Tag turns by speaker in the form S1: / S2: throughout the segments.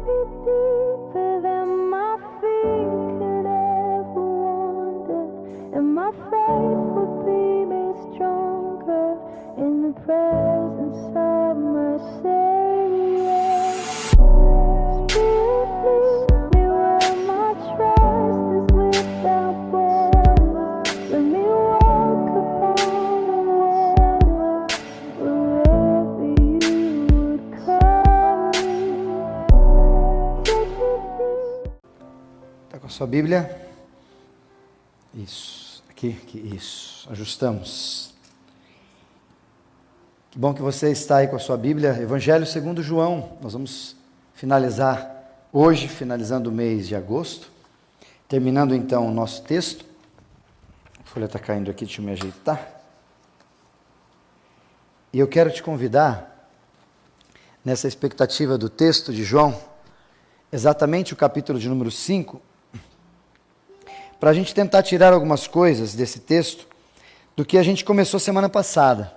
S1: deeper than my feet could ever wander, and my faith will be made stronger in the presence of my Savior. Spirit, lead me where my trust is without border. Let me walk upon the water wherever you would call me.
S2: Está com a sua Bíblia? Isso, aqui, isso, ajustamos. Que bom que você está aí com a sua Bíblia. Evangelho segundo João, nós vamos finalizar hoje, finalizando o mês de agosto, terminando então o nosso texto. A folha está caindo aqui, deixa eu me ajeitar. E eu quero te convidar, nessa expectativa do texto de João, exatamente o capítulo de número 5, para a gente tentar tirar algumas coisas desse texto do que a gente começou semana passada.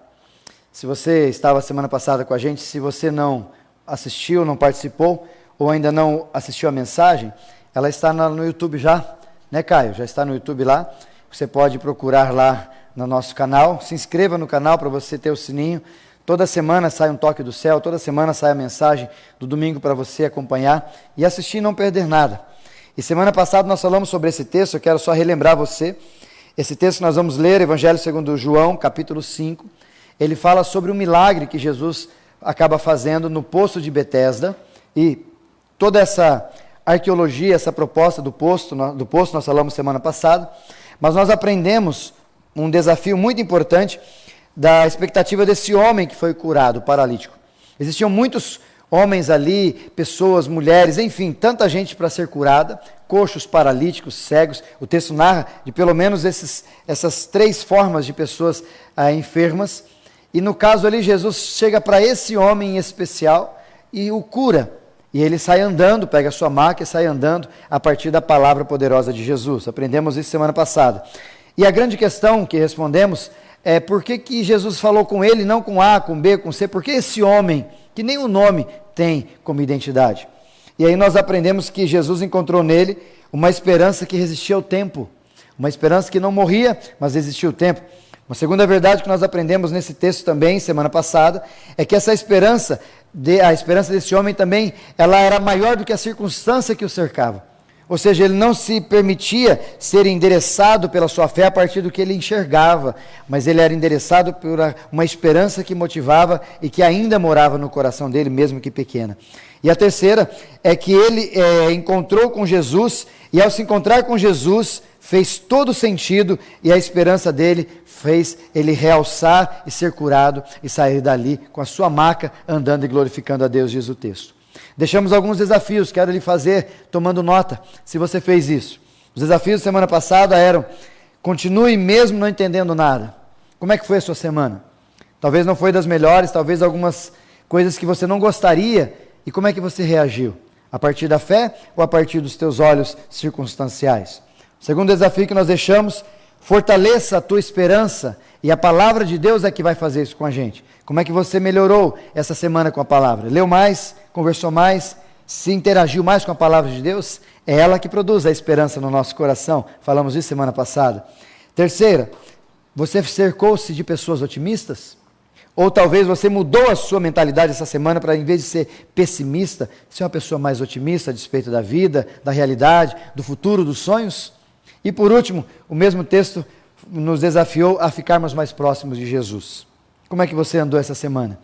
S2: Se você estava semana passada com a gente, se você não assistiu, não participou, ou ainda não assistiu a mensagem, ela está no YouTube já, né, Caio? Já está no YouTube lá. Você pode procurar lá no nosso canal. Se inscreva no canal para você ter o sininho. Toda semana sai um toque do céu, toda semana sai a mensagem do domingo para você acompanhar e assistir e não perder nada. E semana passada nós falamos sobre esse texto, eu quero só relembrar você. Esse texto nós vamos ler, Evangelho segundo João, capítulo 5. Ele fala sobre o milagre que Jesus acaba fazendo no poço de Betesda. E toda essa arqueologia, essa proposta do poço nós falamos semana passada. Mas nós aprendemos um desafio muito importante da expectativa desse homem que foi curado, paralítico. Existiam muitos homens ali, pessoas, mulheres, enfim, tanta gente para ser curada, coxos, paralíticos, cegos. O texto narra de pelo menos essas 3 formas de pessoas enfermas. E no caso ali, Jesus chega para esse homem em especial e o cura. E ele sai andando, pega a sua maca e sai andando a partir da palavra poderosa de Jesus. Aprendemos isso semana passada. E a grande questão que respondemos é por que Jesus falou com ele, não com A, com B, com C? Por que esse homem, que nem o nome tem como identidade? E aí nós aprendemos que Jesus encontrou nele uma esperança que resistia ao tempo. Uma esperança que não morria, mas resistia ao tempo. Uma segunda verdade que nós aprendemos nesse texto também, semana passada, é que essa esperança, a esperança desse homem também, ela era maior do que a circunstância que o cercava. Ou seja, ele não se permitia ser endereçado pela sua fé a partir do que ele enxergava, mas ele era endereçado por uma esperança que motivava e que ainda morava no coração dele, mesmo que pequena. E a terceira é que ele encontrou com Jesus, e ao se encontrar com Jesus, fez todo sentido, e a esperança dele fez ele realçar e ser curado e sair dali com a sua maca, andando e glorificando a Deus, diz o texto. Deixamos alguns desafios, quero lhe fazer, tomando nota, se você fez isso. Os desafios da semana passada eram: continue mesmo não entendendo nada. Como é que foi a sua semana? Talvez não foi das melhores, talvez algumas coisas que você não gostaria. E como é que você reagiu? A partir da fé ou a partir dos teus olhos circunstanciais? O segundo desafio que nós deixamos: fortaleça a tua esperança, e a palavra de Deus é que vai fazer isso com a gente. Como é que você melhorou essa semana com a palavra? Leu mais? Conversou mais? Se interagiu mais com a palavra de Deus? É ela que produz a esperança no nosso coração. Falamos isso semana passada. Terceira, você cercou-se de pessoas otimistas? Ou talvez você mudou a sua mentalidade essa semana para, em vez de ser pessimista, ser uma pessoa mais otimista a despeito da vida, da realidade, do futuro, dos sonhos? E por último, o mesmo texto nos desafiou a ficarmos mais próximos de Jesus. Como é que você andou essa semana?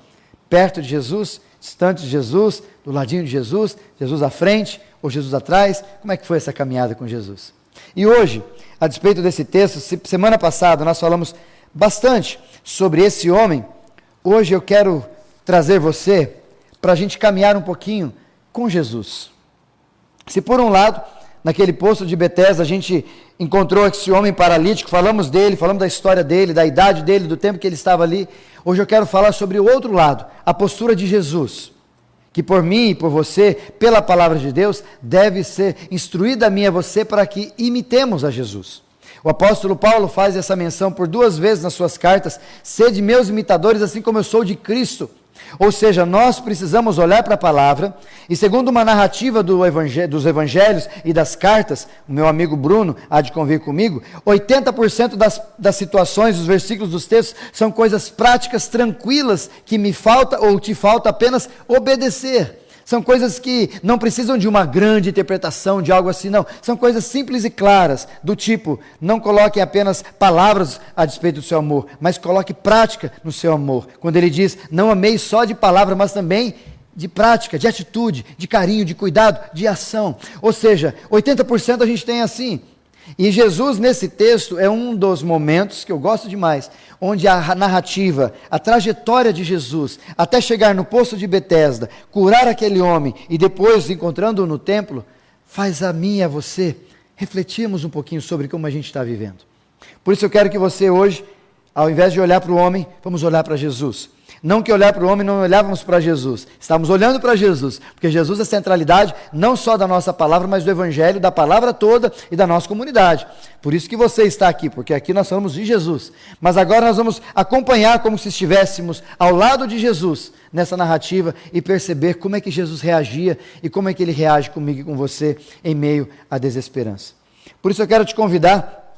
S2: Perto de Jesus? Distante de Jesus? Do ladinho de Jesus? Jesus à frente ou Jesus atrás? Como é que foi essa caminhada com Jesus? E hoje, a despeito desse texto, semana passada nós falamos bastante sobre esse homem. Hoje eu quero trazer você para a gente caminhar um pouquinho com Jesus. Se por um lado, naquele poço de Betesda, a gente encontrou esse homem paralítico, falamos dele, falamos da história dele, da idade dele, do tempo que ele estava ali. Hoje eu quero falar sobre o outro lado, a postura de Jesus, que por mim e por você, pela palavra de Deus, deve ser instruída a mim e a você para que imitemos a Jesus. O apóstolo Paulo faz essa menção por 2 vezes nas suas cartas: sede meus imitadores, assim como eu sou de Cristo. Ou seja, nós precisamos olhar para a palavra, e segundo uma narrativa dos evangelhos e das cartas, o meu amigo Bruno há de convir comigo, 80% das situações, dos versículos dos textos, são coisas práticas, tranquilas, que me falta ou te falta apenas obedecer. São coisas que não precisam de uma grande interpretação, de algo assim, não. São coisas simples e claras, do tipo, não coloque apenas palavras a despeito do seu amor, mas coloque prática no seu amor. Quando ele diz, não amei só de palavra, mas também de prática, de atitude, de carinho, de cuidado, de ação. Ou seja, 80% a gente tem assim. E Jesus, nesse texto, é um dos momentos que eu gosto demais, onde a narrativa, a trajetória de Jesus, até chegar no poço de Betesda, curar aquele homem e depois, encontrando-o no templo, faz a mim e a você refletirmos um pouquinho sobre como a gente está vivendo. Por isso eu quero que você hoje, ao invés de olhar para o homem, vamos olhar para Jesus. Não que olhar para o homem, não olhávamos para Jesus. Estamos olhando para Jesus, porque Jesus é a centralidade não só da nossa palavra, mas do Evangelho, da palavra toda e da nossa comunidade. Por isso que você está aqui, porque aqui nós falamos de Jesus. Mas agora nós vamos acompanhar como se estivéssemos ao lado de Jesus nessa narrativa e perceber como é que Jesus reagia e como é que ele reage comigo e com você em meio à desesperança. Por isso eu quero te convidar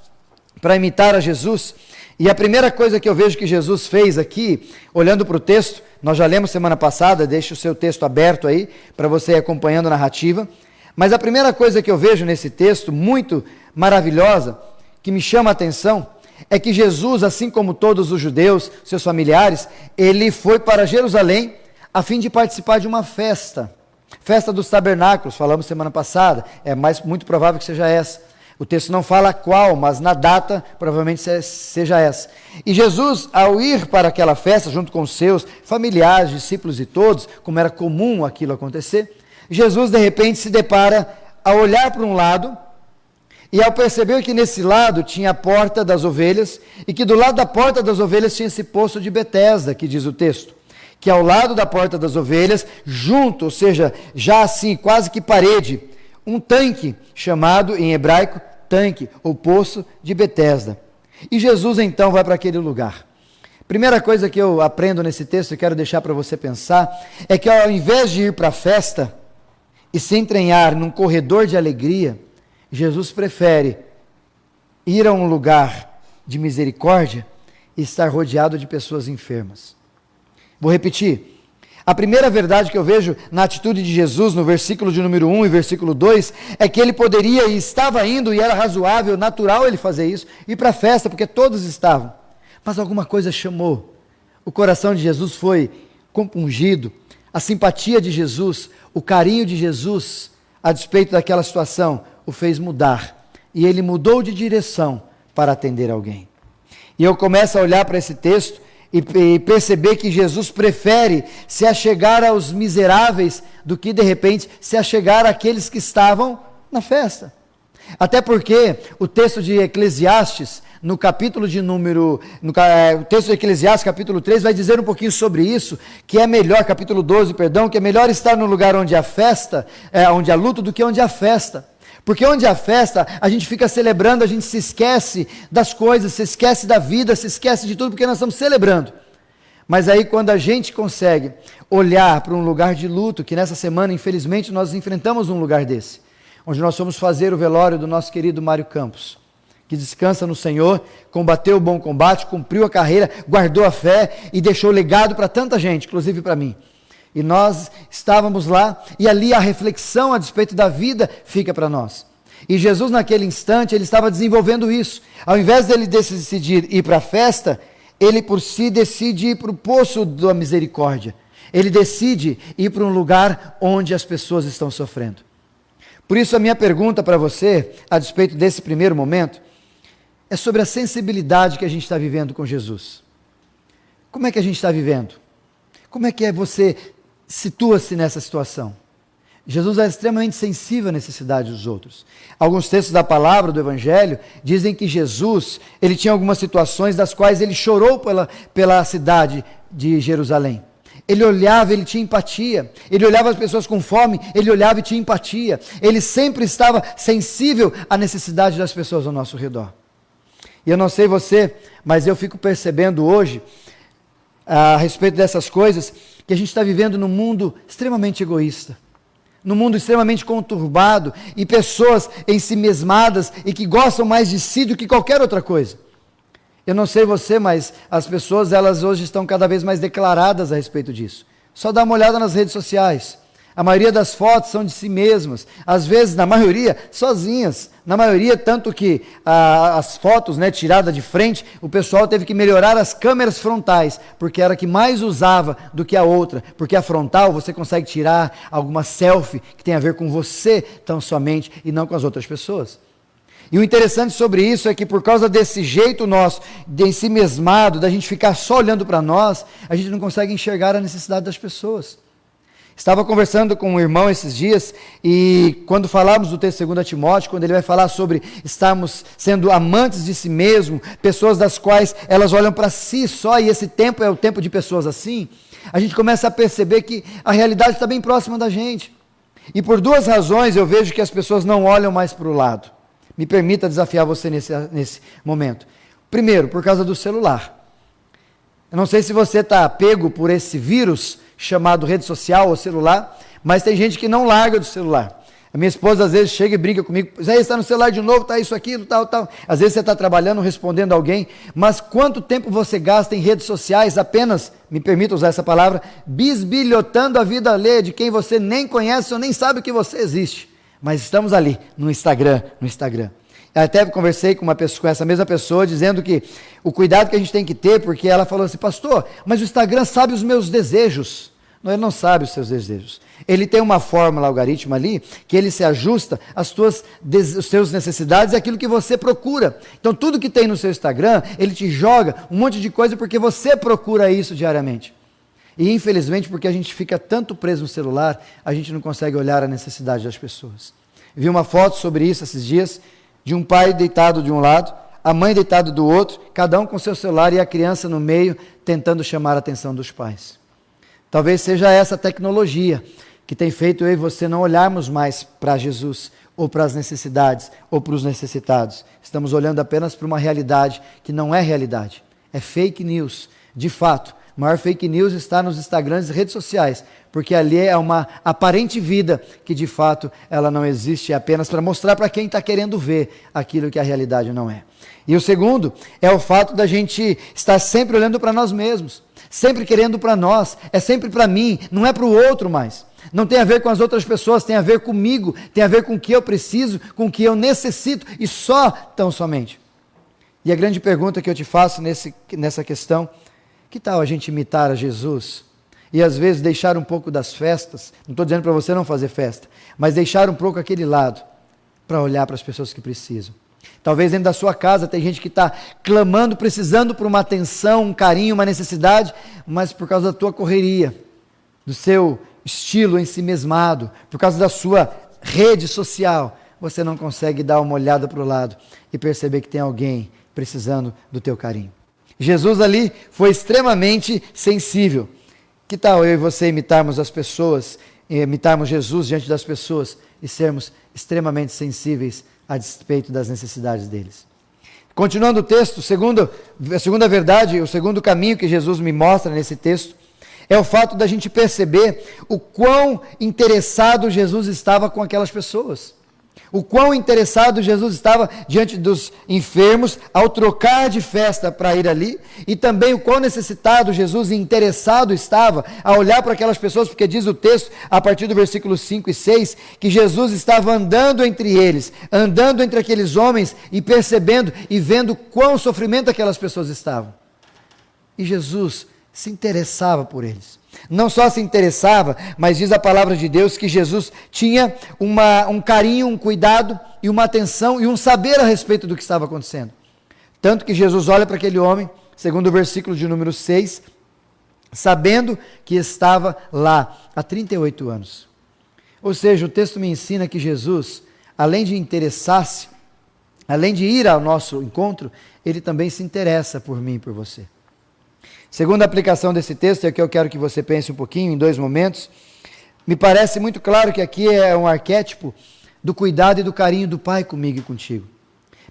S2: para imitar a Jesus. E a primeira coisa que eu vejo que Jesus fez aqui, olhando para o texto, nós já lemos semana passada, deixa o seu texto aberto aí, para você ir acompanhando a narrativa, mas a primeira coisa que eu vejo nesse texto, muito maravilhosa, que me chama a atenção, é que Jesus, assim como todos os judeus, seus familiares, ele foi para Jerusalém a fim de participar de uma festa dos tabernáculos, falamos semana passada, muito provável que seja essa. O texto não fala qual, mas na data, provavelmente seja essa. E Jesus, ao ir para aquela festa, junto com seus familiares, discípulos e todos, como era comum aquilo acontecer, Jesus, de repente, se depara a olhar para um lado, e ao perceber que nesse lado tinha a porta das ovelhas, e que do lado da porta das ovelhas tinha esse poço de Betesda, que diz o texto, que ao lado da porta das ovelhas, junto, ou seja, já assim, quase que parede, um tanque, chamado em hebraico, tanque, ou poço de Betesda. E Jesus então vai para aquele lugar. Primeira coisa que eu aprendo nesse texto e quero deixar para você pensar, é que ao invés de ir para a festa e se entranhar num corredor de alegria, Jesus prefere ir a um lugar de misericórdia e estar rodeado de pessoas enfermas. Vou repetir. A primeira verdade que eu vejo na atitude de Jesus, no versículo de número 1 e versículo 2, é que ele poderia e estava indo, e era razoável, natural ele fazer isso, ir para a festa, porque todos estavam. Mas alguma coisa chamou. O coração de Jesus foi compungido, a simpatia de Jesus, o carinho de Jesus, a despeito daquela situação, o fez mudar. E ele mudou de direção para atender alguém. E eu começo a olhar para esse texto, e perceber que Jesus prefere se achegar aos miseráveis do que de repente se achegar àqueles que estavam na festa. Até porque o texto de Eclesiastes, o texto de Eclesiastes capítulo 3 vai dizer um pouquinho sobre isso, que é melhor, capítulo 12, perdão, que é melhor estar no lugar onde há festa, onde há luto, do que onde há festa. Porque onde há festa, a gente fica celebrando, a gente se esquece das coisas, se esquece da vida, se esquece de tudo, porque nós estamos celebrando. Mas aí quando a gente consegue olhar para um lugar de luto, que nessa semana, infelizmente, nós enfrentamos um lugar desse, onde nós fomos fazer o velório do nosso querido Mário Campos, que descansa no Senhor, combateu o bom combate, cumpriu a carreira, guardou a fé e deixou legado para tanta gente, inclusive para mim. E nós estávamos lá, e ali a reflexão a despeito da vida fica para nós. E Jesus naquele instante, ele estava desenvolvendo isso. Ao invés dele decidir ir para a festa, ele por si decide ir para o poço da misericórdia. Ele decide ir para um lugar onde as pessoas estão sofrendo. Por isso a minha pergunta para você, a despeito desse primeiro momento, é sobre a sensibilidade que a gente está vivendo com Jesus. Como é que a gente está vivendo? Como é que você situa-se nessa situação? Jesus é extremamente sensível à necessidade dos outros. Alguns textos da palavra, do Evangelho, dizem que Jesus, ele tinha algumas situações das quais ele chorou pela cidade de Jerusalém. Ele olhava, ele tinha empatia. Ele olhava as pessoas com fome, ele olhava e tinha empatia. Ele sempre estava sensível à necessidade das pessoas ao nosso redor. E eu não sei você, mas eu fico percebendo hoje, a respeito dessas coisas, que a gente está vivendo num mundo extremamente egoísta, num mundo extremamente conturbado, e pessoas ensimesmadas e que gostam mais de si do que qualquer outra coisa. Eu não sei você, mas as pessoas, elas hoje estão cada vez mais declaradas a respeito disso. Só dá uma olhada nas redes sociais. A maioria das fotos são de si mesmas, às vezes, na maioria, sozinhas. Na maioria, tanto que as fotos, né, tiradas de frente, o pessoal teve que melhorar as câmeras frontais, porque era a que mais usava do que a outra. Porque a frontal você consegue tirar alguma selfie que tem a ver com você tão somente e não com as outras pessoas. E o interessante sobre isso é que por causa desse jeito nosso, de ensimesmado, da gente ficar só olhando para nós, a gente não consegue enxergar a necessidade das pessoas. Estava conversando com um irmão esses dias, e quando falávamos do texto 2 Timóteo, quando ele vai falar sobre estarmos sendo amantes de si mesmo, pessoas das quais elas olham para si só, e esse tempo é o tempo de pessoas assim, a gente começa a perceber que a realidade está bem próxima da gente. E por duas razões eu vejo que as pessoas não olham mais para o lado. Me permita desafiar você nesse momento. Primeiro, por causa do celular. Eu não sei se você está pego por esse vírus chamado rede social ou celular, mas tem gente que não larga do celular. A minha esposa às vezes chega e briga comigo, Zé, está no celular de novo, está isso, aquilo, tal. Às vezes você está trabalhando, respondendo alguém, mas quanto tempo você gasta em redes sociais apenas, me permita usar essa palavra, bisbilhotando a vida alheia de quem você nem conhece ou nem sabe que você existe. Mas estamos ali, no Instagram. Eu até conversei com essa mesma pessoa, dizendo que o cuidado que a gente tem que ter, porque ela falou assim, pastor, mas o Instagram sabe os meus desejos. Não, ele não sabe os seus desejos. Ele tem uma fórmula, algoritmo ali, que ele se ajusta às suas necessidades e àquilo que você procura. Então, tudo que tem no seu Instagram, ele te joga um monte de coisa porque você procura isso diariamente. E, infelizmente, porque a gente fica tanto preso no celular, a gente não consegue olhar a necessidade das pessoas. Vi uma foto sobre isso esses dias, de um pai deitado de um lado, a mãe deitada do outro, cada um com seu celular e a criança no meio, tentando chamar a atenção dos pais. Talvez seja essa tecnologia que tem feito eu e você não olharmos mais para Jesus, ou para as necessidades, ou para os necessitados. Estamos olhando apenas para uma realidade que não é realidade. É fake news. De fato, a maior fake news está nos Instagrams e redes sociais, porque ali é uma aparente vida que de fato ela não existe, é apenas para mostrar para quem está querendo ver aquilo que a realidade não é. E o segundo é o fato da gente estar sempre olhando para nós mesmos, sempre querendo para nós, é sempre para mim, não é para o outro mais. Não tem a ver com as outras pessoas, tem a ver comigo, tem a ver com o que eu preciso, com o que eu necessito e só, tão somente. E a grande pergunta que eu te faço nessa questão, que tal a gente imitar a Jesus? E às vezes deixar um pouco das festas, não estou dizendo para você não fazer festa, mas deixar um pouco aquele lado, para olhar para as pessoas que precisam. Talvez dentro da sua casa tem gente que está clamando, precisando por uma atenção, um carinho, uma necessidade, mas por causa da tua correria, do seu estilo ensimesmado, por causa da sua rede social, você não consegue dar uma olhada para o lado e perceber que tem alguém precisando do teu carinho. Jesus ali foi extremamente sensível. Que tal eu e você imitarmos as pessoas, imitarmos Jesus diante das pessoas e sermos extremamente sensíveis a despeito das necessidades deles? Continuando o texto, a segunda verdade, o segundo caminho que Jesus me mostra nesse texto, é o fato da gente perceber o quão interessado Jesus estava com aquelas pessoas. O quão interessado Jesus estava diante dos enfermos ao trocar de festa para ir ali, e também o quão necessitado Jesus e interessado estava a olhar para aquelas pessoas, porque diz o texto, a partir do versículo 5 e 6, que Jesus estava andando entre eles, andando entre aqueles homens e percebendo e vendo quão sofrimento aquelas pessoas estavam. E Jesus se interessava por eles. Não só se interessava, mas diz a palavra de Deus que Jesus tinha um carinho, um cuidado e uma atenção e um saber a respeito do que estava acontecendo. Tanto que Jesus olha para aquele homem, segundo o versículo de número 6, sabendo que estava lá há 38 anos. Ou seja, o texto me ensina que Jesus, além de interessar-se, além de ir ao nosso encontro, ele também se interessa por mim e por você. Segunda aplicação desse texto, é que eu quero que você pense um pouquinho em dois momentos. Me parece muito claro que aqui é um arquétipo do cuidado e do carinho do Pai comigo e contigo.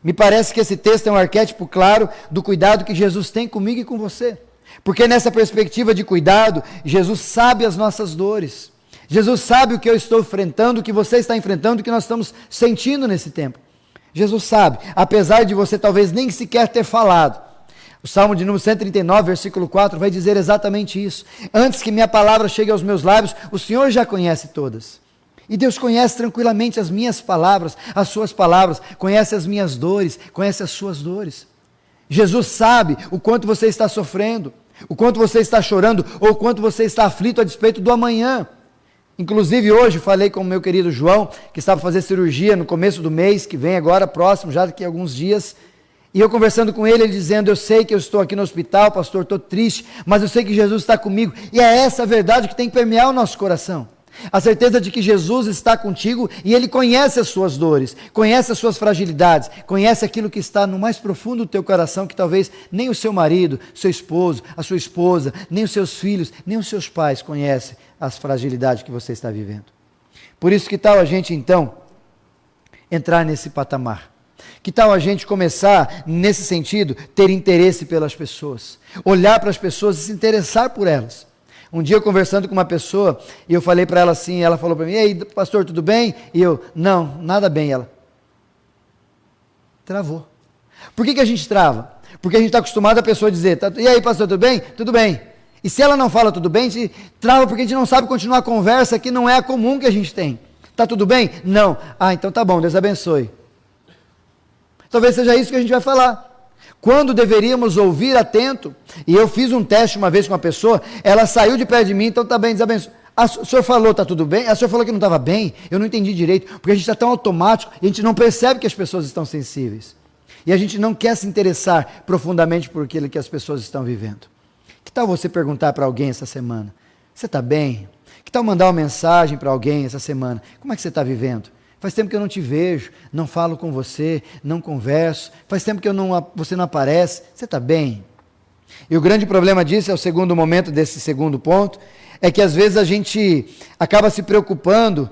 S2: Me parece que esse texto é um arquétipo claro do cuidado que Jesus tem comigo e com você. Porque nessa perspectiva de cuidado, Jesus sabe as nossas dores. Jesus sabe o que eu estou enfrentando, o que você está enfrentando, o que nós estamos sentindo nesse tempo. Jesus sabe, apesar de você talvez nem sequer ter falado. O Salmo de número 139, versículo 4, vai dizer exatamente isso. Antes que minha palavra chegue aos meus lábios, o Senhor já conhece todas. E Deus conhece tranquilamente as minhas palavras, as suas palavras, conhece as minhas dores, conhece as suas dores. Jesus sabe o quanto você está sofrendo, o quanto você está chorando, ou o quanto você está aflito a despeito do amanhã. Inclusive hoje falei com o meu querido João, que estava fazendo cirurgia no começo do mês, que vem agora próximo, já daqui a alguns dias, e eu conversando com ele, ele dizendo, eu sei que eu estou aqui no hospital, pastor, estou triste, mas eu sei que Jesus está comigo, e é essa a verdade que tem que permear o nosso coração. A certeza de que Jesus está contigo e Ele conhece as suas dores, conhece as suas fragilidades, conhece aquilo que está no mais profundo do teu coração, que talvez nem o seu marido, seu esposo, a sua esposa, nem os seus filhos, nem os seus pais conhecem as fragilidades que você está vivendo. Por isso, que tal a gente então entrar nesse patamar? Que tal a gente começar, nesse sentido, ter interesse pelas pessoas, olhar para as pessoas e se interessar por elas? Um dia eu conversando com uma pessoa, e eu falei para ela assim, ela falou para mim, e aí pastor, tudo bem? E eu, não, nada bem. Ela travou. Por que a gente trava? Porque a gente está acostumado a pessoa dizer, e aí pastor, tudo bem? Tudo bem. E se ela não fala tudo bem, a gente trava porque a gente não sabe continuar a conversa que não é a comum que a gente tem. Está tudo bem? Não. Ah, então tá bom, Deus abençoe. Talvez seja isso que a gente vai falar. Quando deveríamos ouvir atento, e eu fiz um teste uma vez com uma pessoa, ela saiu de perto de mim, então está bem, Deus abençoe. O senhor falou, está tudo bem? A senhora falou que não estava bem, eu não entendi direito, porque a gente está tão automático, e a gente não percebe que as pessoas estão sensíveis. E a gente não quer se interessar profundamente por aquilo que as pessoas estão vivendo. Que tal você perguntar para alguém essa semana, você está bem? Que tal mandar uma mensagem para alguém essa semana, como é que você está vivendo? Faz tempo que eu não te vejo, não falo com você, não converso, faz tempo que você não aparece, você está bem? E o grande problema disso, é o segundo momento desse segundo ponto, é que às vezes a gente acaba se preocupando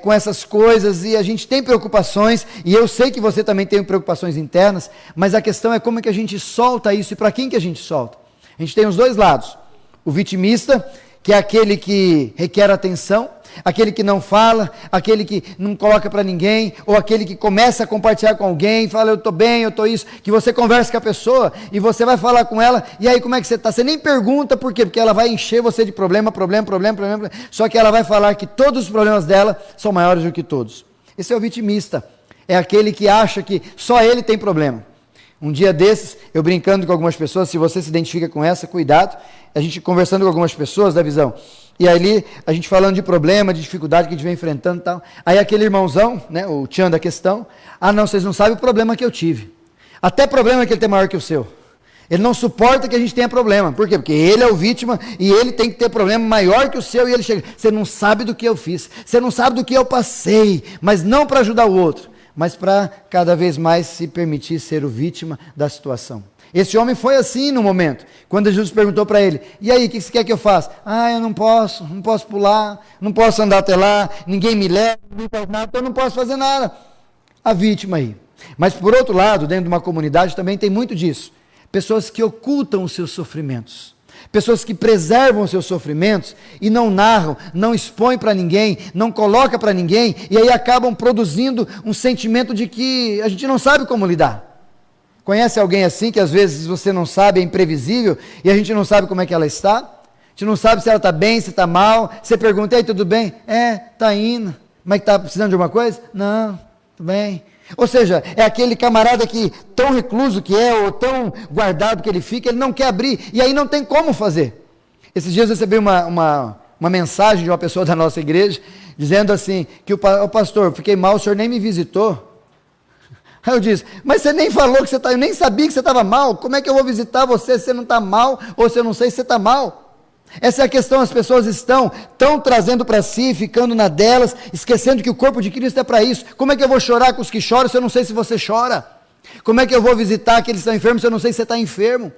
S2: com essas coisas, e a gente tem preocupações, e eu sei que você também tem preocupações internas, mas a questão é como é que a gente solta isso, e para quem que a gente solta? A gente tem os dois lados, o vitimista, que é aquele que requer atenção, aquele que não fala, aquele que não coloca para ninguém, ou aquele que começa a compartilhar com alguém, fala, eu estou bem, eu estou isso, que você conversa com a pessoa, e você vai falar com ela, e aí como é que você está? Você nem pergunta por quê, porque ela vai encher você de problema, só que ela vai falar que todos os problemas dela são maiores do que todos. Esse é o vitimista, é aquele que acha que só ele tem problema. Um dia desses, eu brincando com algumas pessoas, se você se identifica com essa, cuidado, a gente conversando com algumas pessoas da visão, e ali a gente falando de problema, de dificuldade que a gente vem enfrentando e tal, aí aquele irmãozão, né, o tchan da questão, não, vocês não sabem o problema que eu tive, até problema que ele tem maior que o seu, ele não suporta que a gente tenha problema, por quê? Porque ele é o vítima, e ele tem que ter problema maior que o seu, e ele chega, você não sabe do que eu fiz, você não sabe do que eu passei, mas não para ajudar o outro, mas para cada vez mais se permitir ser o vítima da situação. Esse homem foi assim no momento, quando Jesus perguntou para ele, e aí, o que você quer que eu faça? Eu não posso pular, não posso andar até lá, ninguém me leva, ninguém faz nada, então eu não posso fazer nada. A vítima aí. Mas por outro lado, dentro de uma comunidade também tem muito disso, pessoas que ocultam os seus sofrimentos, pessoas que preservam os seus sofrimentos e não narram, não expõem para ninguém, não colocam para ninguém, e aí acabam produzindo um sentimento de que a gente não sabe como lidar. Conhece alguém assim, que às vezes você não sabe, é imprevisível, e a gente não sabe como é que ela está? A gente não sabe se ela está bem, se está mal, você pergunta, e aí, tudo bem? Está indo. Mas está precisando de alguma coisa? Não, tudo bem. Ou seja, é aquele camarada que, tão recluso que é, ou tão guardado que ele fica, ele não quer abrir, e aí não tem como fazer. Esses dias eu recebi uma mensagem de uma pessoa da nossa igreja, dizendo assim, que o pastor, fiquei mal, o senhor nem me visitou. Aí eu disse, mas você nem falou que você está, eu nem sabia que você estava mal, como é que eu vou visitar você se você não está mal, ou se eu não sei se você está mal? Essa é a questão, as pessoas estão trazendo para si, ficando na delas, esquecendo que o corpo de Cristo é para isso. Como é que eu vou chorar com os que choram se eu não sei se você chora? Como é que eu vou visitar aqueles que estão enfermos se eu não sei se você está enfermo?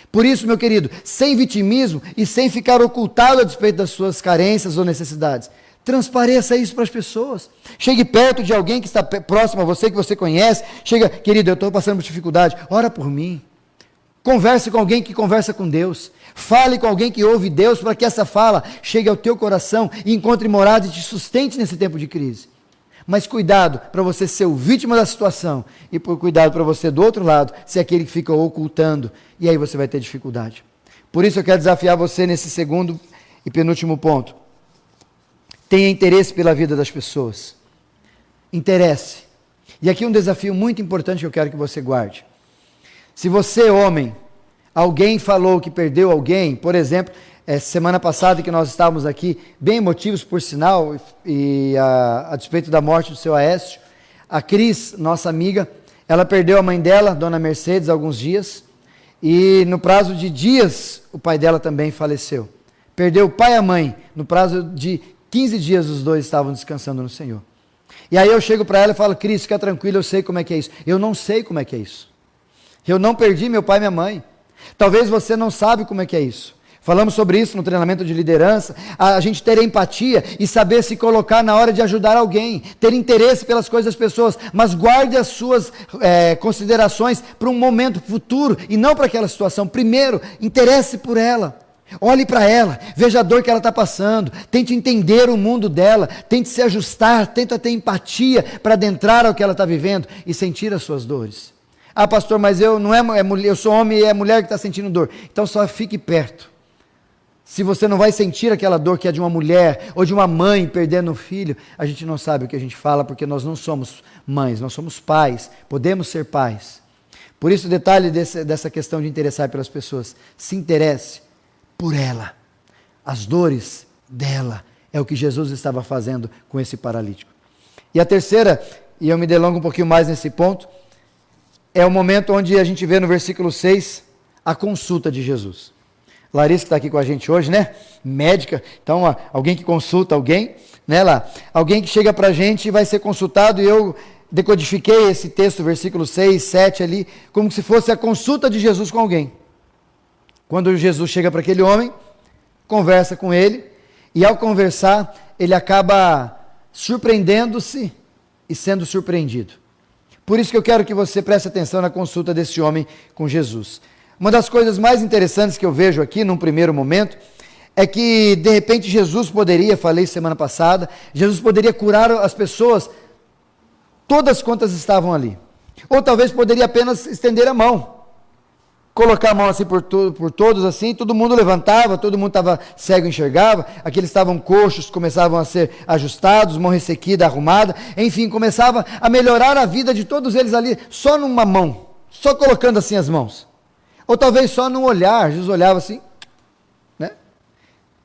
S2: Por isso, meu querido, sem vitimismo e sem ficar ocultado a despeito das suas carências ou necessidades, transpareça isso para as pessoas. Chegue perto de alguém que está próximo a você, que você conhece, chega, querido, eu estou passando por dificuldade, ora por mim. Converse com alguém que conversa com Deus. Fale com alguém que ouve Deus para que essa fala chegue ao teu coração e encontre morada e te sustente nesse tempo de crise. Mas cuidado para você ser o vítima da situação e por cuidado para você do outro lado ser aquele que fica ocultando e aí você vai ter dificuldade. Por isso eu quero desafiar você nesse segundo e penúltimo ponto. Tenha interesse pela vida das pessoas. Interesse. E aqui um desafio muito importante que eu quero que você guarde. Se você, homem, alguém falou que perdeu alguém, por exemplo, semana passada que nós estávamos aqui, bem emotivos por sinal, e a despeito da morte do seu Aécio, a Cris, nossa amiga, ela perdeu a mãe dela, Dona Mercedes, há alguns dias, e no prazo de dias o pai dela também faleceu. Perdeu o pai e a mãe, no prazo de 15 dias os dois estavam descansando no Senhor. E aí eu chego para ela e falo, Cris, fica tranquila, eu sei como é que é isso. Eu não sei como é que é isso. Eu não perdi meu pai e minha mãe. Talvez você não sabe como é que é isso. Falamos sobre isso no treinamento de liderança, a gente ter empatia e saber se colocar na hora de ajudar alguém, ter interesse pelas coisas das pessoas, mas guarde as suas considerações para um momento futuro e não para aquela situação. Primeiro, interesse por ela. Olhe para ela, veja a dor que ela está passando, tente entender o mundo dela, tente se ajustar, tenta ter empatia para adentrar ao que ela está vivendo e sentir as suas dores. Ah, pastor, mas eu não eu sou homem e é mulher que está sentindo dor. Então só fique perto. Se você não vai sentir aquela dor que é de uma mulher ou de uma mãe perdendo um filho, a gente não sabe o que a gente fala porque nós não somos mães, nós somos pais, podemos ser pais. Por isso o detalhe dessa questão de interessar pelas pessoas, se interesse por ela. As dores dela é o que Jesus estava fazendo com esse paralítico. E a terceira, e eu me delongo um pouquinho mais nesse ponto, é o momento onde a gente vê no versículo 6 a consulta de Jesus. Larissa que está aqui com a gente hoje, né? Médica, então alguém que consulta alguém, né, lá? Alguém que chega para a gente e vai ser consultado, e eu decodifiquei esse texto, versículo 6, 7 ali, como se fosse a consulta de Jesus com alguém. Quando Jesus chega para aquele homem, conversa com ele, e ao conversar, ele acaba surpreendendo-se e sendo surpreendido. Por isso que eu quero que você preste atenção na consulta desse homem com Jesus. Uma das coisas mais interessantes que eu vejo aqui, num primeiro momento, é que, de repente, Jesus poderia, falei semana passada, Jesus poderia curar as pessoas, todas quantas estavam ali. Ou talvez poderia apenas estender a mão, colocar a mão assim por todos, assim, todo mundo levantava, todo mundo estava cego, enxergava, aqueles estavam coxos, começavam a ser ajustados, mão ressequida, arrumada, enfim, começava a melhorar a vida de todos eles ali, só numa mão, só colocando assim as mãos. Ou talvez só num olhar, Jesus olhava assim, né?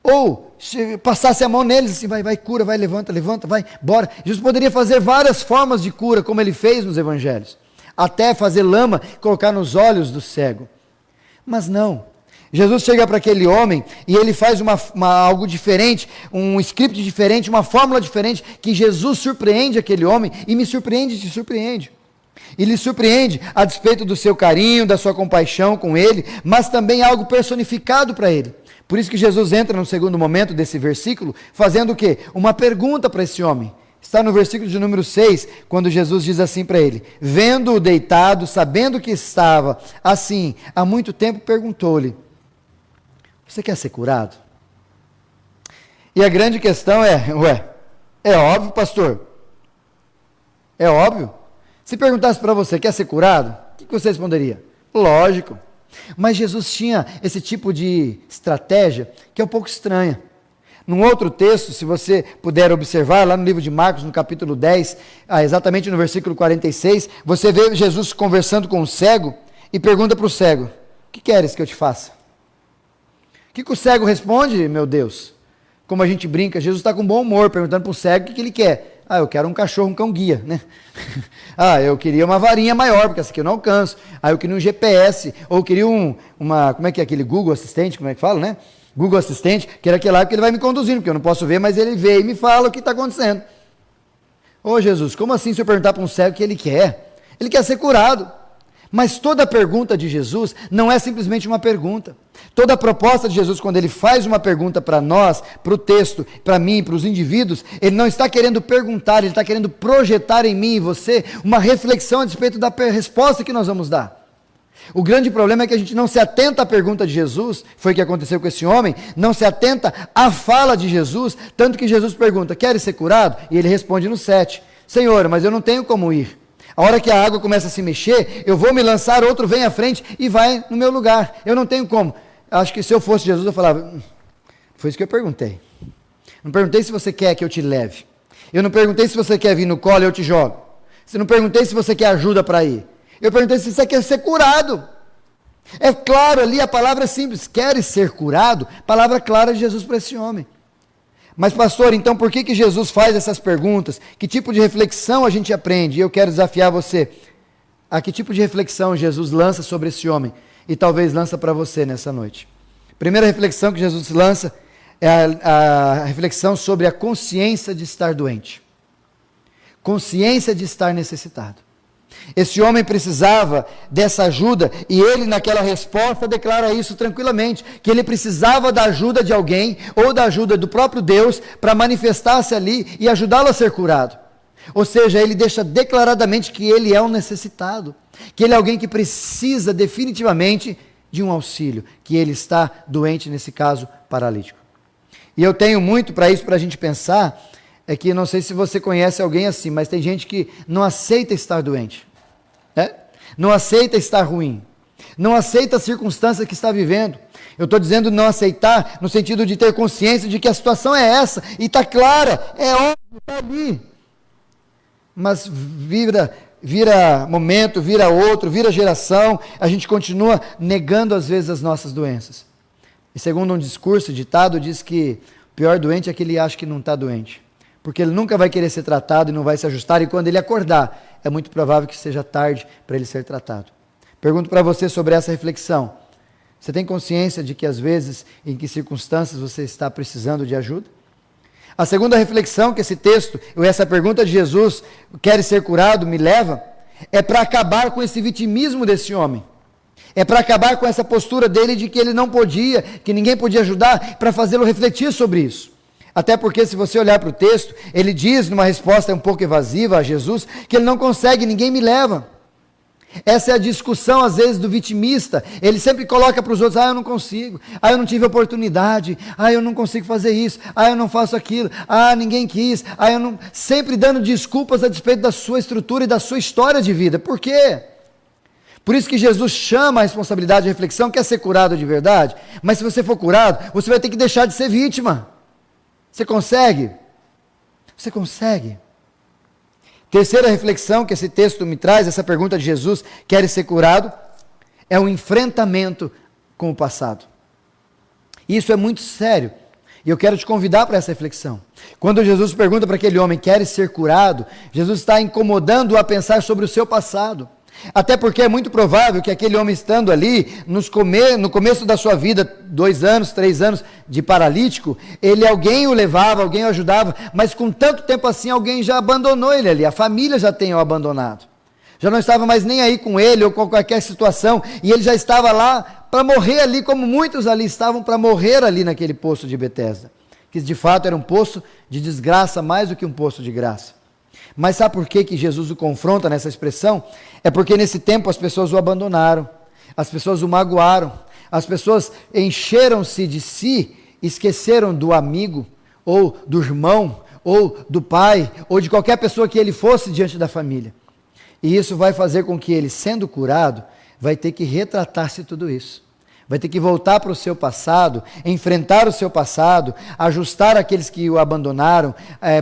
S2: Ou se passasse a mão neles, assim, vai, cura, vai, levanta, vai, bora. Jesus poderia fazer várias formas de cura, como ele fez nos evangelhos. Até fazer lama, colocar nos olhos do cego. Mas não. Jesus chega para aquele homem e ele faz algo diferente, um script diferente, uma fórmula diferente, que Jesus surpreende aquele homem e me surpreende e te surpreende. E lhe surpreende a despeito do seu carinho, da sua compaixão com ele, mas também algo personificado para ele. Por isso que Jesus entra no segundo momento desse versículo, fazendo o quê? Uma pergunta para esse homem. Está no versículo de número 6, quando Jesus diz assim para ele, vendo-o deitado, sabendo que estava assim há muito tempo, perguntou-lhe, você quer ser curado? E a grande questão é óbvio, pastor? É óbvio? Se perguntasse para você, quer ser curado? O que você responderia? Lógico. Mas Jesus tinha esse tipo de estratégia que é um pouco estranha. Num outro texto, se você puder observar, lá no livro de Marcos, no capítulo 10, exatamente no versículo 46, você vê Jesus conversando com o cego e pergunta para o cego, o que queres que eu te faça? O que o cego responde, meu Deus? Como a gente brinca, Jesus está com bom humor, perguntando para o cego o que ele quer. Eu quero um cachorro, um cão guia, né? Eu queria uma varinha maior, porque essa aqui eu não alcanço. Eu queria um GPS, ou eu queria como é que é aquele Google Assistente, como é que fala, né? Google Assistente, que era aquele lá que ele vai me conduzindo, porque eu não posso ver, mas ele vê e me fala o que está acontecendo. Ô Jesus, como assim se eu perguntar para um cego o que ele quer? Ele quer ser curado. Mas toda pergunta de Jesus não é simplesmente uma pergunta. Toda a proposta de Jesus, quando ele faz uma pergunta para nós, para o texto, para mim, para os indivíduos, ele não está querendo perguntar, ele está querendo projetar em mim e você uma reflexão a respeito da resposta que nós vamos dar. O grande problema é que a gente não se atenta à pergunta de Jesus, foi o que aconteceu com esse homem, não se atenta à fala de Jesus, tanto que Jesus pergunta, queres ser curado? E ele responde no 7, Senhor, mas eu não tenho como ir. A hora que a água começa a se mexer, eu vou me lançar, outro vem à frente e vai no meu lugar. Eu não tenho como. Acho que se eu fosse Jesus, eu falava, foi isso que eu perguntei. Não perguntei se você quer que eu te leve. Eu não perguntei se você quer vir no colo e eu te jogo. Eu não perguntei se você quer ajuda para ir. Eu perguntei se você quer ser curado. É claro ali, a palavra é simples. Queres ser curado? Palavra clara de Jesus para esse homem. Mas pastor, então por que Jesus faz essas perguntas? Que tipo de reflexão a gente aprende? E eu quero desafiar você. A que tipo de reflexão Jesus lança sobre esse homem? E talvez lança para você nessa noite. Primeira reflexão que Jesus lança é a reflexão sobre a consciência de estar doente. Consciência de estar necessitado. Esse homem precisava dessa ajuda e ele naquela resposta declara isso tranquilamente, que ele precisava da ajuda de alguém ou da ajuda do próprio Deus para manifestar-se ali e ajudá-lo a ser curado. Ou seja, ele deixa declaradamente que ele é um necessitado, que ele é alguém que precisa definitivamente de um auxílio, que ele está doente, nesse caso, paralítico. E eu tenho muito para isso, para a gente pensar, é que não sei se você conhece alguém assim, mas tem gente que não aceita estar doente, né? Não aceita estar ruim, não aceita a circunstância que está vivendo. Eu estou dizendo não aceitar no sentido de ter consciência de que a situação é essa, e está clara, é óbvio, está ali. Mas vira momento, vira outro, vira geração, a gente continua negando às vezes as nossas doenças. E segundo um discurso, ditado, diz que o pior doente é aquele que acha que não está doente. Porque ele nunca vai querer ser tratado e não vai se ajustar, e quando ele acordar, é muito provável que seja tarde para ele ser tratado. Pergunto para você sobre essa reflexão. Você tem consciência de que às vezes, em que circunstâncias você está precisando de ajuda? A segunda reflexão que esse texto, ou essa pergunta de Jesus, queres ser curado, me leva, é para acabar com esse vitimismo desse homem. É para acabar com essa postura dele de que ele não podia, que ninguém podia ajudar, para fazê-lo refletir sobre isso. Até porque se você olhar para o texto, ele diz numa resposta um pouco evasiva a Jesus, que ele não consegue, ninguém me leva. Essa é a discussão às vezes do vitimista, ele sempre coloca para os outros, eu não consigo, eu não tive oportunidade, eu não consigo fazer isso, eu não faço aquilo, ninguém quis, eu não... sempre dando desculpas a despeito da sua estrutura e da sua história de vida. Por quê? Por isso que Jesus chama a responsabilidade de reflexão, quer ser curado de verdade, mas se você for curado, você vai ter que deixar de ser vítima. Você consegue? Você consegue? Terceira reflexão que esse texto me traz, essa pergunta de Jesus, queres ser curado? É um enfrentamento com o passado. Isso é muito sério. E eu quero te convidar para essa reflexão. Quando Jesus pergunta para aquele homem, queres ser curado? Jesus está incomodando-o a pensar sobre o seu passado. Até porque é muito provável que aquele homem estando ali, no começo da sua vida, 2 anos, 3 anos de paralítico, alguém o levava, alguém o ajudava, mas com tanto tempo assim, alguém já abandonou ele ali, a família já tem o abandonado. Já não estava mais nem aí com ele ou com qualquer situação, e ele já estava lá para morrer ali, como muitos ali estavam para morrer ali naquele poço de Betesda, que de fato era um poço de desgraça mais do que um poço de graça. Mas sabe por que Jesus o confronta nessa expressão? É porque nesse tempo as pessoas o abandonaram, as pessoas o magoaram, as pessoas encheram-se de si, esqueceram do amigo, ou do irmão, ou do pai, ou de qualquer pessoa que ele fosse diante da família. E isso vai fazer com que ele, sendo curado, vai ter que retratar-se tudo isso. Vai ter que voltar para o seu passado, enfrentar o seu passado, ajustar aqueles que o abandonaram,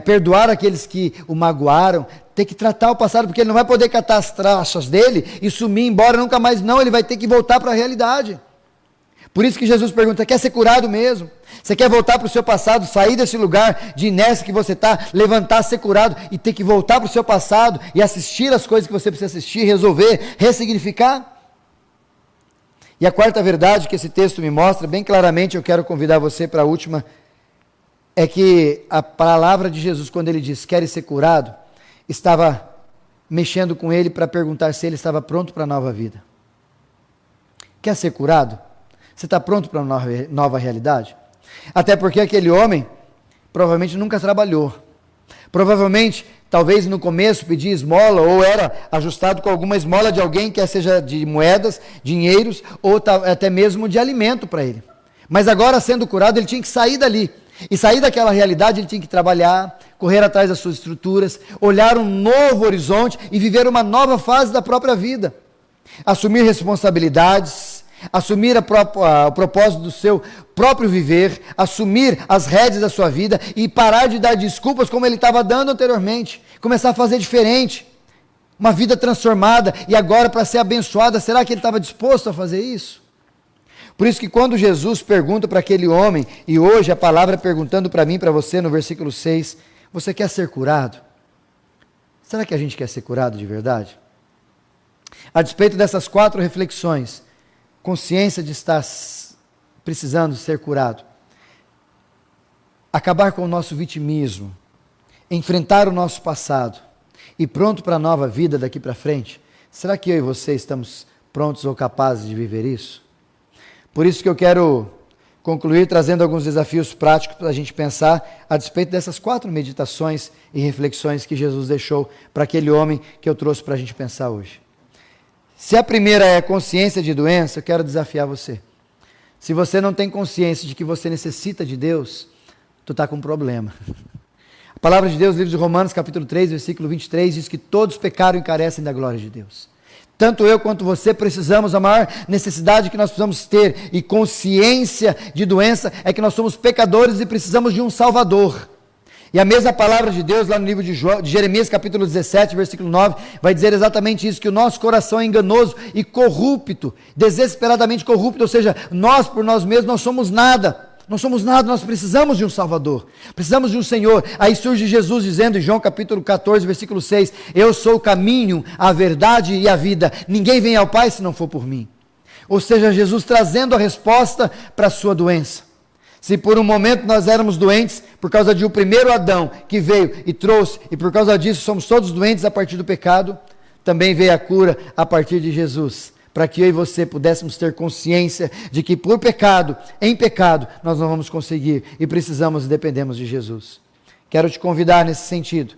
S2: perdoar aqueles que o magoaram, ter que tratar o passado, porque ele não vai poder catar as trachas dele e sumir embora nunca mais, não, ele vai ter que voltar para a realidade. Por isso que Jesus pergunta, quer ser curado mesmo? Você quer voltar para o seu passado, sair desse lugar de inércia que você está, levantar, ser curado e ter que voltar para o seu passado e assistir as coisas que você precisa assistir, resolver, ressignificar? E a quarta verdade que esse texto me mostra, bem claramente, eu quero convidar você para a última, é que a palavra de Jesus, quando ele diz, queres ser curado, estava mexendo com ele para perguntar se ele estava pronto para a nova vida. Quer ser curado? Você está pronto para uma nova realidade? Até porque aquele homem provavelmente nunca trabalhou. Provavelmente, talvez no começo pedia esmola ou era ajustado com alguma esmola de alguém, quer seja de moedas, dinheiros ou até mesmo de alimento para ele. Mas agora, sendo curado, ele tinha que sair dali. E sair daquela realidade, ele tinha que trabalhar, correr atrás das suas estruturas, olhar um novo horizonte e viver uma nova fase da própria vida. Assumir responsabilidades, assumir o propósito do seu próprio viver, assumir as rédeas da sua vida e parar de dar desculpas como ele estava dando anteriormente, começar a fazer diferente, uma vida transformada e agora para ser abençoada. Será que ele estava disposto a fazer isso? Por isso que quando Jesus pergunta para aquele homem, e hoje a palavra perguntando para mim e para você no versículo 6, você quer ser curado? Será que a gente quer ser curado de verdade? A despeito dessas 4 reflexões, consciência de estar precisando ser curado, acabar com o nosso vitimismo, enfrentar o nosso passado e pronto para a nova vida daqui para frente, será que eu e você estamos prontos ou capazes de viver isso? Por isso que eu quero concluir trazendo alguns desafios práticos para a gente pensar a despeito dessas 4 meditações e reflexões que Jesus deixou para aquele homem que eu trouxe para a gente pensar hoje. Se a primeira é consciência de doença, eu quero desafiar você. Se você não tem consciência de que você necessita de Deus, tu está com um problema. A palavra de Deus, livro de Romanos, capítulo 3, versículo 23, diz que todos pecaram e carecem da glória de Deus. Tanto eu quanto você precisamos, a maior necessidade que nós precisamos ter, e consciência de doença, é que nós somos pecadores e precisamos de um Salvador. E a mesma palavra de Deus, lá no livro de Jeremias, capítulo 17, versículo 9, vai dizer exatamente isso, que o nosso coração é enganoso e corrupto, desesperadamente corrupto, ou seja, nós por nós mesmos não somos nada, nós precisamos de um Salvador, precisamos de um Senhor. Aí surge Jesus dizendo em João capítulo 14, versículo 6, eu sou o caminho, a verdade e a vida, ninguém vem ao Pai se não for por mim. Ou seja, Jesus trazendo a resposta para a sua doença. Se por um momento nós éramos doentes por causa de o primeiro Adão que veio e trouxe, e por causa disso somos todos doentes a partir do pecado, também veio a cura a partir de Jesus, para que eu e você pudéssemos ter consciência de que por pecado, em pecado, nós não vamos conseguir e precisamos e dependemos de Jesus. Quero te convidar nesse sentido.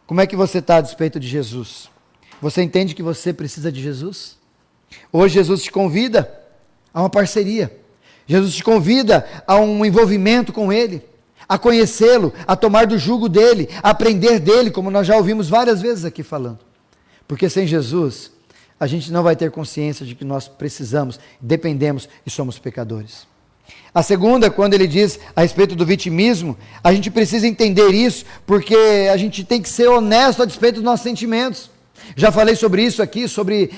S2: Como é que você está a despeito de Jesus? Você entende que você precisa de Jesus? Hoje Jesus te convida a uma parceria. Jesus te convida a um envolvimento com Ele, a conhecê-lo, a tomar do jugo dEle, a aprender dEle, como nós já ouvimos várias vezes aqui falando. Porque sem Jesus, a gente não vai ter consciência de que nós precisamos, dependemos e somos pecadores. A segunda, quando ele diz a respeito do vitimismo, a gente precisa entender isso, porque a gente tem que ser honesto a despeito dos nossos sentimentos. Já falei sobre isso aqui, sobre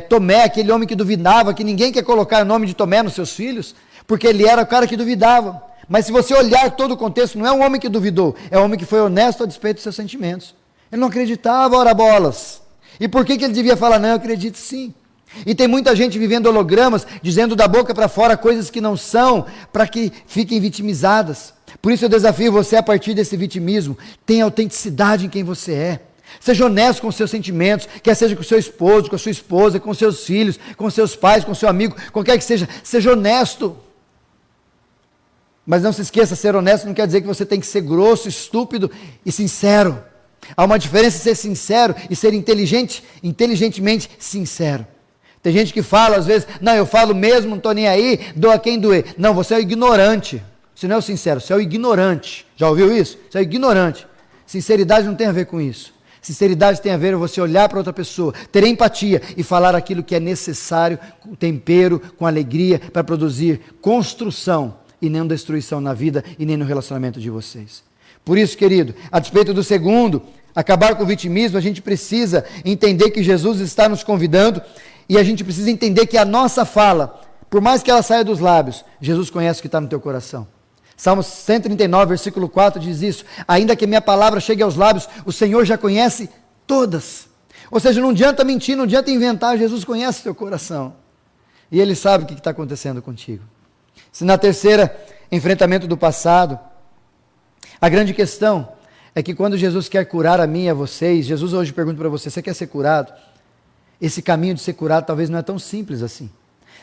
S2: Tomé, aquele homem que duvidava, que ninguém quer colocar o nome de Tomé nos seus filhos, porque ele era o cara que duvidava. Mas se você olhar todo o contexto, não é um homem que duvidou, é um homem que foi honesto a despeito dos seus sentimentos. Ele não acreditava, ora bolas. E por que ele devia falar, não, eu acredito sim. E tem muita gente vivendo hologramas, dizendo da boca para fora coisas que não são, para que fiquem vitimizadas. Por isso eu desafio você a partir desse vitimismo, tenha autenticidade em quem você é. Seja honesto com os seus sentimentos, quer seja com o seu esposo, com a sua esposa, com seus filhos, com seus pais, com seu amigo, qualquer que seja honesto. Mas não se esqueça, ser honesto não quer dizer que você tem que ser grosso, estúpido e sincero. Há uma diferença em ser sincero e ser inteligentemente sincero. Tem gente que fala às vezes, não, eu falo mesmo, não estou nem aí, doa quem doer. Não, você é o ignorante. Você não é o sincero, você é o ignorante. Já ouviu isso? Você é o ignorante. Sinceridade não tem a ver com isso. Sinceridade tem a ver com você olhar para outra pessoa, ter empatia e falar aquilo que é necessário, com tempero, com alegria, para produzir construção e não destruição na vida e nem no relacionamento de vocês. Por isso, querido, a despeito do segundo, acabar com o vitimismo, a gente precisa entender que Jesus está nos convidando e a gente precisa entender que a nossa fala, por mais que ela saia dos lábios, Jesus conhece o que está no teu coração. Salmo 139, versículo 4 diz isso, ainda que minha palavra chegue aos lábios, o Senhor já conhece todas. Ou seja, não adianta mentir, não adianta inventar, Jesus conhece o teu coração. E Ele sabe o que está acontecendo contigo. Se na terceira, enfrentamento do passado, a grande questão é que quando Jesus quer curar a mim e a vocês, Jesus hoje pergunta para você, você quer ser curado? Esse caminho de ser curado talvez não é tão simples assim.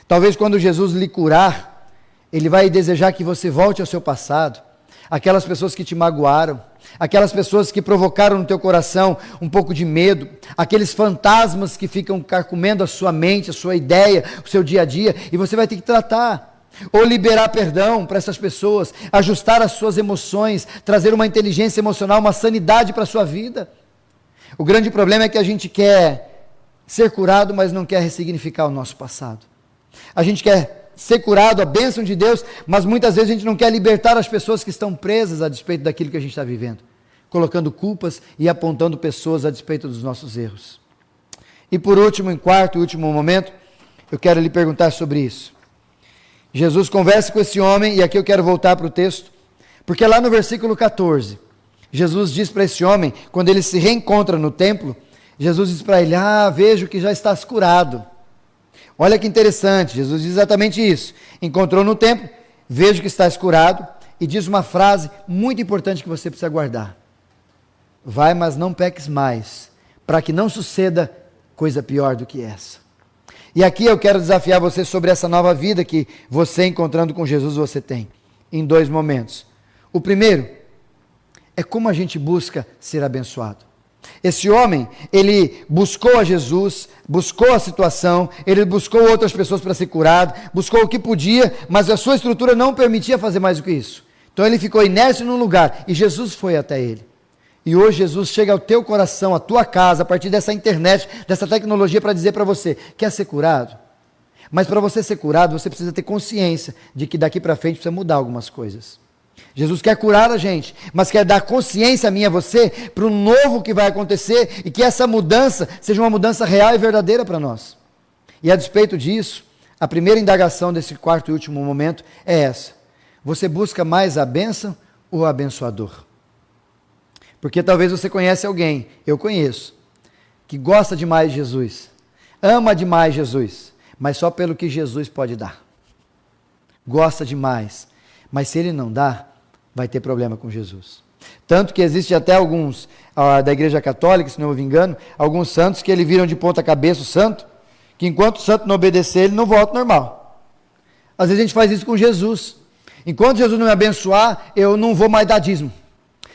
S2: Talvez quando Jesus lhe curar, Ele vai desejar que você volte ao seu passado, aquelas pessoas que te magoaram, aquelas pessoas que provocaram no teu coração um pouco de medo, aqueles fantasmas que ficam carcomendo a sua mente, a sua ideia, o seu dia a dia, e você vai ter que tratar, ou liberar perdão para essas pessoas, ajustar as suas emoções, trazer uma inteligência emocional, uma sanidade para a sua vida. O grande problema é que a gente quer ser curado, mas não quer ressignificar o nosso passado. A gente quer ser curado, a bênção de Deus, mas muitas vezes a gente não quer libertar as pessoas que estão presas a despeito daquilo que a gente está vivendo, colocando culpas e apontando pessoas a despeito dos nossos erros. E por último, em quarto e último momento, eu quero lhe perguntar sobre isso. Jesus conversa com esse homem, e aqui eu quero voltar para o texto, porque lá no versículo 14, Jesus diz para esse homem, quando ele se reencontra no templo, Jesus diz para ele, vejo que já estás curado. Olha que interessante, Jesus diz exatamente isso. Encontrou no templo, vejo que estás curado, e diz uma frase muito importante que você precisa guardar. Vai, mas não peques mais, para que não suceda coisa pior do que essa. E aqui eu quero desafiar você sobre essa nova vida que você, encontrando com Jesus, você tem, em 2 momentos. O primeiro é como a gente busca ser abençoado. Esse homem, ele buscou a Jesus, buscou a situação, ele buscou outras pessoas para ser curado, buscou o que podia, mas a sua estrutura não permitia fazer mais do que isso. Então ele ficou inércio num lugar, e Jesus foi até ele. E hoje Jesus chega ao teu coração, à tua casa, a partir dessa internet, dessa tecnologia, para dizer para você, quer ser curado? Mas para você ser curado, você precisa ter consciência de que daqui para frente precisa mudar algumas coisas. Jesus quer curar a gente, mas quer dar consciência a mim e a você para o novo que vai acontecer e que essa mudança seja uma mudança real e verdadeira para nós. E a despeito disso, a primeira indagação desse quarto e último momento é essa. Você busca mais a bênção ou o abençoador? Porque talvez você conhece alguém, eu conheço, que gosta demais de Jesus, ama demais Jesus, mas só pelo que Jesus pode dar. Gosta demais, mas se ele não dá, vai ter problema com Jesus. Tanto que existe até alguns, da igreja católica, se não me engano, alguns santos que ele viram de ponta cabeça o santo, que enquanto o santo não obedecer, ele não volta normal. Às vezes a gente faz isso com Jesus. Enquanto Jesus não me abençoar, eu não vou mais dar dízimo.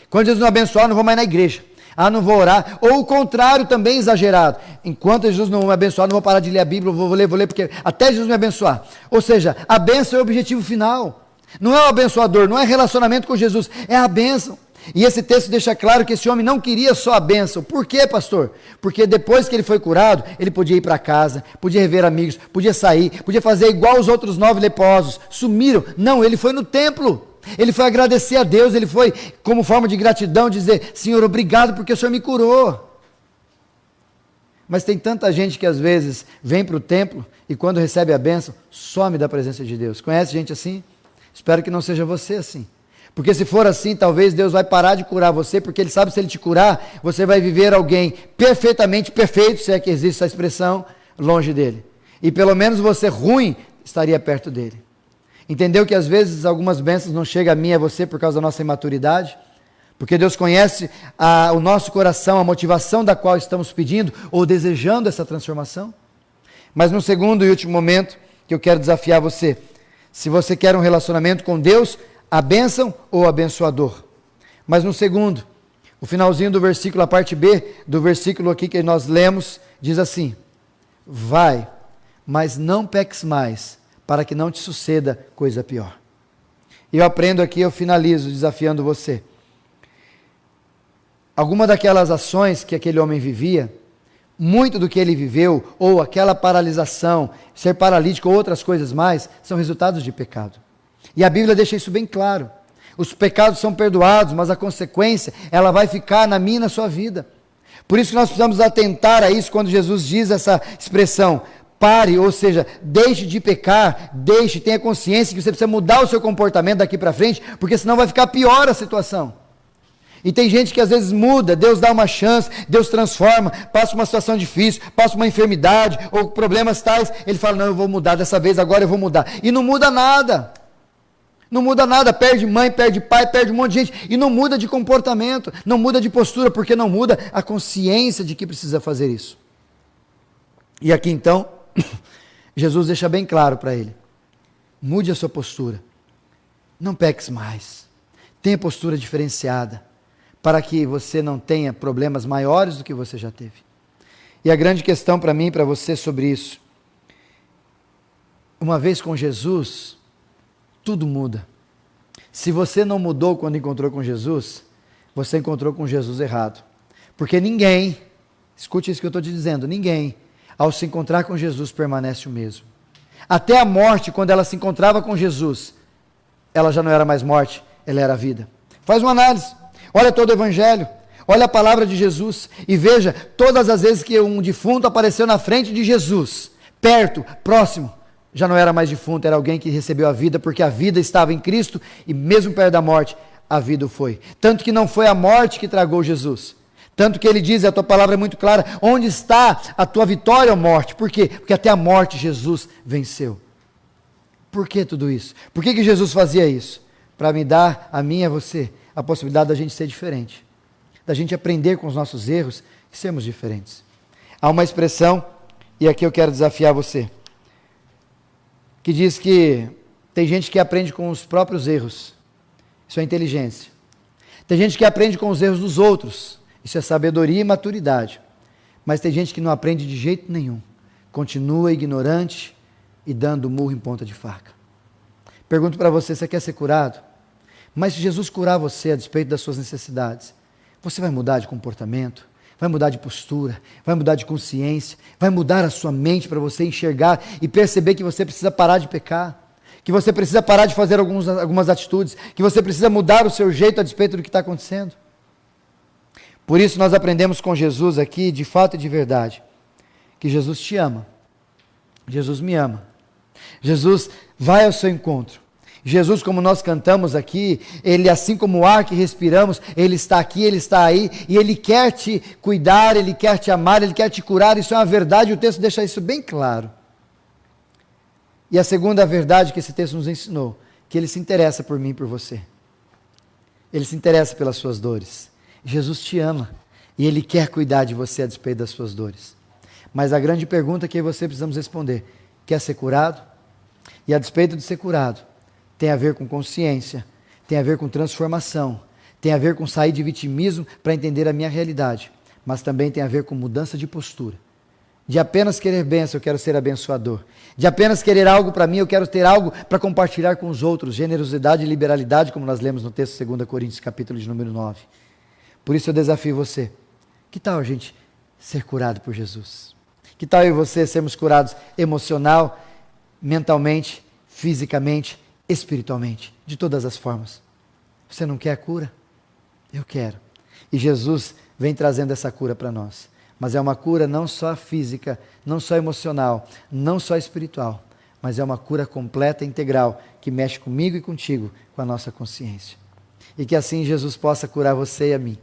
S2: Quando Jesus não abençoar, eu não vou mais na igreja. Não vou orar. Ou o contrário também exagerado. Enquanto Jesus não me abençoar, não vou parar de ler a Bíblia, vou ler, porque até Jesus me abençoar. Ou seja, a bênção é o objetivo final. Não é o abençoador, não é relacionamento com Jesus, é a bênção. E esse texto deixa claro que esse homem não queria só a bênção. Por quê, pastor? Porque depois que ele foi curado, ele podia ir para casa, podia rever amigos, podia sair, podia fazer igual os outros 9 leprosos. Sumiram. Não, ele foi no templo. Ele foi agradecer a Deus, ele foi como forma de gratidão, dizer, Senhor, obrigado porque o Senhor me curou. Mas tem tanta gente que às vezes vem para o templo e quando recebe a bênção, some da presença de Deus. Conhece gente assim? Espero que não seja você assim. Porque se for assim, talvez Deus vai parar de curar você, porque Ele sabe se Ele te curar, você vai viver alguém perfeitamente perfeito, se é que existe essa expressão, longe dEle. E pelo menos você ruim estaria perto dEle. Entendeu que às vezes algumas bênçãos não chegam a mim e a você por causa da nossa imaturidade? Porque Deus conhece o nosso coração, a motivação da qual estamos pedindo ou desejando essa transformação? Mas no segundo e último momento, que eu quero desafiar você, se você quer um relacionamento com Deus, a bênção ou o abençoador. Mas no segundo, o finalzinho do versículo, a parte B do versículo aqui que nós lemos, diz assim, vai, mas não peques mais, para que não te suceda coisa pior. E eu aprendo aqui, eu finalizo desafiando você. Alguma daquelas ações que aquele homem vivia, muito do que ele viveu, ou aquela paralisação, ser paralítico ou outras coisas mais, são resultados de pecado. E a Bíblia deixa isso bem claro. Os pecados são perdoados, mas a consequência, ela vai ficar na minha e na sua vida. Por isso que nós precisamos atentar a isso quando Jesus diz essa expressão, pare, ou seja, deixe de pecar, tenha consciência que você precisa mudar o seu comportamento daqui para frente, porque senão vai ficar pior a situação. E tem gente que às vezes muda, Deus dá uma chance, Deus transforma, passa uma situação difícil, passa uma enfermidade, ou problemas tais, ele fala, não, eu vou mudar dessa vez, agora eu vou mudar. E não muda nada. Não muda nada, perde mãe, perde pai, perde um monte de gente, e não muda de comportamento, não muda de postura, porque não muda a consciência de que precisa fazer isso. E aqui então, Jesus deixa bem claro para ele, mude a sua postura, não peques mais, Tenha postura diferenciada, para que você não tenha problemas maiores do que você já teve. E a grande questão para mim e para você sobre isso, uma vez com Jesus, tudo muda. Se você não mudou quando encontrou com Jesus, você encontrou com Jesus errado. Porque ninguém, escute isso que eu estou te dizendo, ninguém, ao se encontrar com Jesus, permanece o mesmo. Até a morte, quando ela se encontrava com Jesus, ela já não era mais morte, ela era vida. Faz uma análise, olha todo o Evangelho, olha a palavra de Jesus e veja todas as vezes que um defunto apareceu na frente de Jesus, perto, próximo, já não era mais defunto, era alguém que recebeu a vida, porque a vida estava em Cristo e mesmo perto da morte, a vida o foi. Tanto que não foi a morte que tragou Jesus. Tanto que ele diz, a tua palavra é muito clara, onde está a tua vitória, ó morte? Por quê? Porque até a morte Jesus venceu. Por que tudo isso? Por que Jesus fazia isso? Para me dar, a mim e a você, a possibilidade da gente ser diferente. Da gente aprender com os nossos erros e sermos diferentes. Há uma expressão, e aqui eu quero desafiar você, que diz que tem gente que aprende com os próprios erros. Isso é inteligência. Tem gente que aprende com os erros dos outros. Isso é sabedoria e maturidade. Mas tem gente que não aprende de jeito nenhum. Continua ignorante e dando murro em ponta de faca. Pergunto para você, você quer ser curado? Mas se Jesus curar você a despeito das suas necessidades, você vai mudar de comportamento, vai mudar de postura, vai mudar de consciência, vai mudar a sua mente para você enxergar e perceber que você precisa parar de pecar, que você precisa parar de fazer algumas atitudes, que você precisa mudar o seu jeito a despeito do que está acontecendo. Por isso nós aprendemos com Jesus aqui, de fato e de verdade, que Jesus te ama, Jesus me ama, Jesus vai ao seu encontro. Jesus, como nós cantamos aqui, Ele, assim como o ar que respiramos, Ele está aqui, Ele está aí, e Ele quer te cuidar, Ele quer te amar, Ele quer te curar, isso é uma verdade, o texto deixa isso bem claro. E a segunda verdade que esse texto nos ensinou, que Ele se interessa por mim e por você. Ele se interessa pelas suas dores. Jesus te ama, e Ele quer cuidar de você a despeito das suas dores. Mas a grande pergunta que você precisamos responder, quer ser curado? E a despeito de ser curado, tem a ver com consciência, tem a ver com transformação, tem a ver com sair de vitimismo para entender a minha realidade, mas também tem a ver com mudança de postura. De apenas querer bênção, eu quero ser abençoador. De apenas querer algo para mim, eu quero ter algo para compartilhar com os outros. Generosidade e liberalidade, como nós lemos no texto 2 Coríntios, capítulo de número 9. Por isso eu desafio você. Que tal a gente ser curado por Jesus? Que tal eu e você sermos curados emocional, mentalmente, fisicamente, espiritualmente, de todas as formas? Você não quer a cura? Eu quero. E Jesus vem trazendo essa cura para nós. Mas é uma cura não só física, não só emocional, não só espiritual, mas é uma cura completa e integral, que mexe comigo e contigo, com a nossa consciência. E que assim Jesus possa curar você e a mim.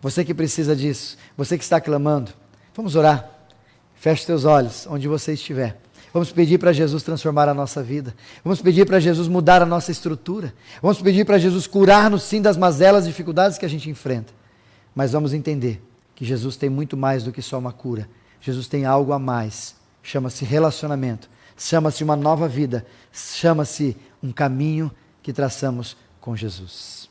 S2: Você que precisa disso, você que está clamando, vamos orar. Feche seus olhos, onde você estiver. Vamos pedir para Jesus transformar a nossa vida. Vamos pedir para Jesus mudar a nossa estrutura. Vamos pedir para Jesus curar-nos sim das mazelas e dificuldades que a gente enfrenta. Mas vamos entender que Jesus tem muito mais do que só uma cura. Jesus tem algo a mais. Chama-se relacionamento. Chama-se uma nova vida. Chama-se um caminho que traçamos com Jesus.